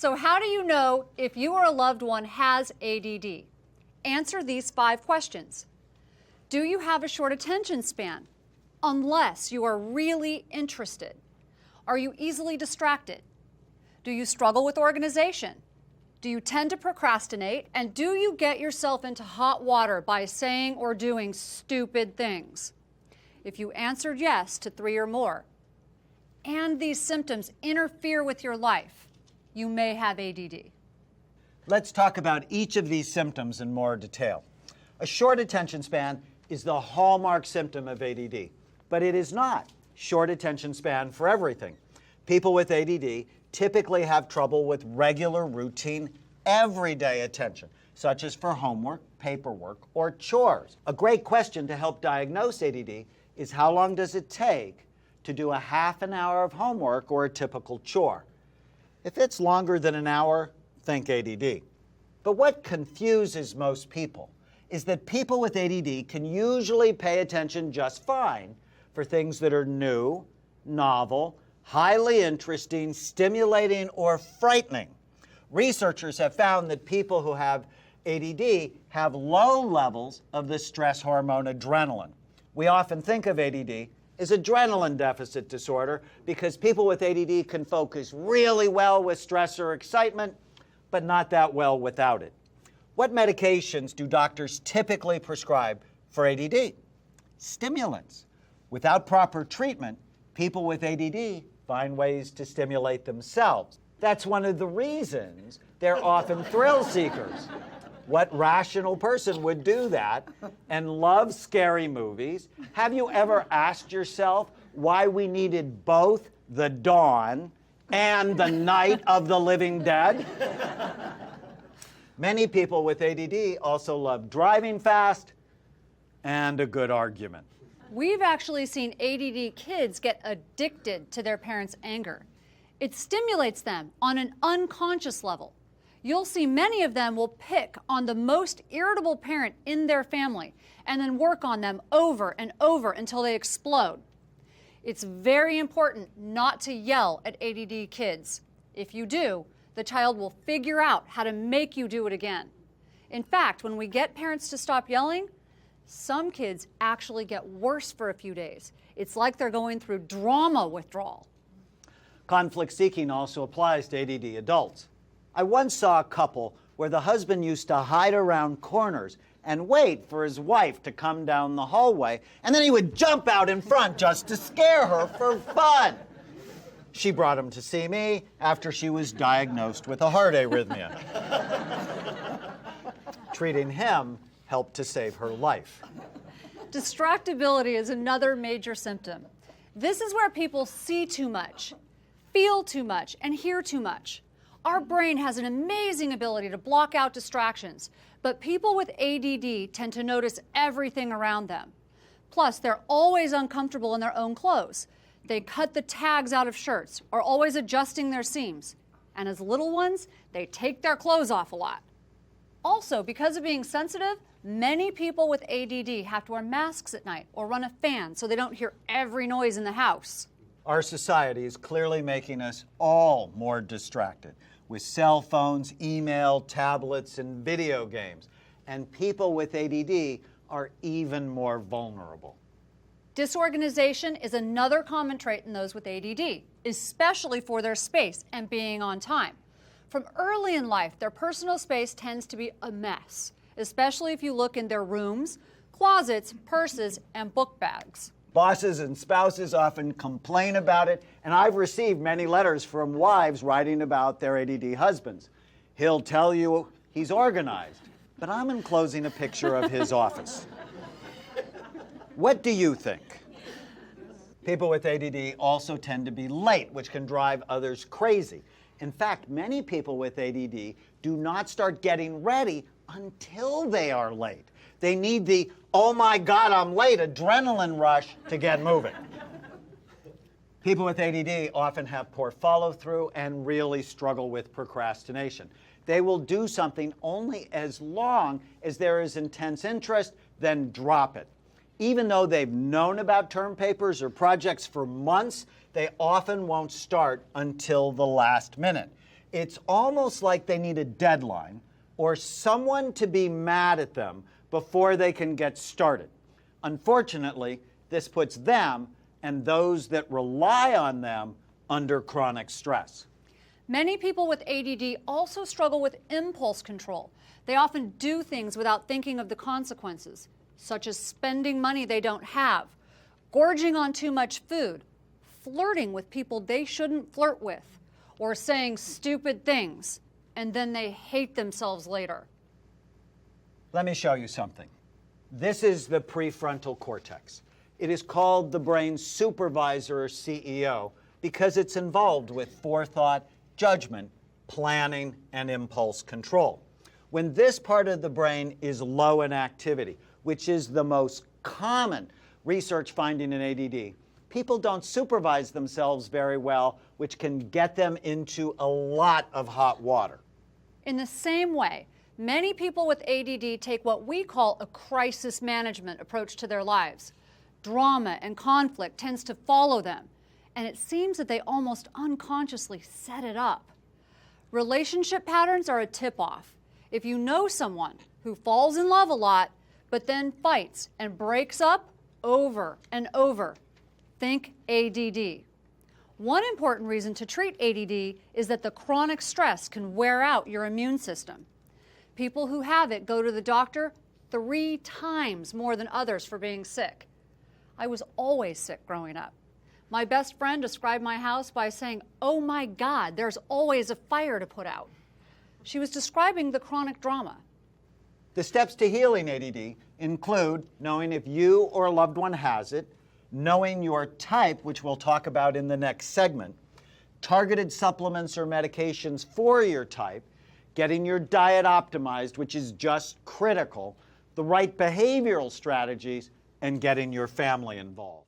So how do you know if you or a loved one has ADD? Answer these 5 questions. Do you have a short attention span? Unless you are really interested. Are you easily distracted? Do you struggle with organization? Do you tend to procrastinate? And do you get yourself into hot water by saying or doing stupid things? If you answered yes to 3 or more, and these symptoms interfere with your life, you may have ADD. Let's talk about each of these symptoms in more detail. A short attention span is the hallmark symptom of ADD, but it is not short attention span for everything. People with ADD typically have trouble with regular, routine, everyday attention, such as for homework, paperwork, or chores. A great question to help diagnose ADD is how long does it take to do a half an hour of homework or a typical chore? If it's longer than an hour, think ADD. But what confuses most people is that people with ADD can usually pay attention just fine for things that are new, novel, highly interesting, stimulating, or frightening. Researchers have found that people who have ADD have low levels of the stress hormone adrenaline. We often think of ADD as adrenaline deficit disorder because people with ADD can focus really well with stress or excitement, but not that well without it. What medications do doctors typically prescribe for ADD? Stimulants. Without proper treatment, people with ADD find ways to stimulate themselves. That's one of the reasons they're often thrill seekers. What rational person would do that and love scary movies? Have you ever asked yourself why we needed both The Dawn and The Night of the Living Dead? Many people with ADD also love driving fast and a good argument. We've actually seen ADD kids get addicted to their parents' anger. It stimulates them on an unconscious level. You'll see many of them will pick on the most irritable parent in their family and then work on them over and over until they explode. It's very important not to yell at ADD kids. If you do, the child will figure out how to make you do it again. In fact, when we get parents to stop yelling, some kids actually get worse for a few days. It's like they're going through drama withdrawal. Conflict seeking also applies to ADD adults. I once saw a couple where the husband used to hide around corners and wait for his wife to come down the hallway, and then he would jump out in front just to scare her for fun. She brought him to see me after she was diagnosed with a heart arrhythmia. Treating him helped to save her life. Distractibility is another major symptom. This is where people see too much, feel too much, and hear too much. Our brain has an amazing ability to block out distractions, but people with ADD tend to notice everything around them. Plus, they're always uncomfortable in their own clothes. They cut the tags out of shirts, are always adjusting their seams. And as little ones, they take their clothes off a lot. Also, because of being sensitive, many people with ADD have to wear masks at night or run a fan so they don't hear every noise in the house. Our society is clearly making us all more distracted with cell phones, email, tablets, and video games. And people with ADD are even more vulnerable. Disorganization is another common trait in those with ADD, especially for their space and being on time. From early in life, their personal space tends to be a mess, especially if you look in their rooms, closets, purses, and book bags. Bosses and spouses often complain about it, and I've received many letters from wives writing about their ADD husbands. He'll tell you he's organized, but I'm enclosing a picture of his office. What do you think? People with ADD also tend to be late, which can drive others crazy. In fact, many people with ADD do not start getting ready until they are late. They need the, oh my God, I'm late, adrenaline rush to get moving. People with ADD often have poor follow-through and really struggle with procrastination. They will do something only as long as there is intense interest, then drop it. Even though they've known about term papers or projects for months, they often won't start until the last minute. It's almost like they need a deadline or someone to be mad at them before they can get started. Unfortunately, this puts them and those that rely on them under chronic stress. Many people with ADD also struggle with impulse control. They often do things without thinking of the consequences, such as spending money they don't have, gorging on too much food, flirting with people they shouldn't flirt with, or saying stupid things, and then they hate themselves later. Let me show you something. This is the prefrontal cortex. It is called the brain's supervisor or CEO because it's involved with forethought, judgment, planning, and impulse control. When this part of the brain is low in activity, which is the most common research finding in ADD, people don't supervise themselves very well, which can get them into a lot of hot water. In the same way, many people with ADD take what we call a crisis management approach to their lives. Drama and conflict tends to follow them, and it seems that they almost unconsciously set it up. Relationship patterns are a tip-off. If you know someone who falls in love a lot, but then fights and breaks up over and over, think ADD. One important reason to treat ADD is that the chronic stress can wear out your immune system. People who have it go to the doctor 3 times more than others for being sick. I was always sick growing up. My best friend described my house by saying, "Oh my God, there's always a fire to put out." She was describing the chronic drama. The steps to healing ADD include knowing if you or a loved one has it, knowing your type, which we'll talk about in the next segment, targeted supplements or medications for your type, getting your diet optimized, which is just critical, the right behavioral strategies, and getting your family involved.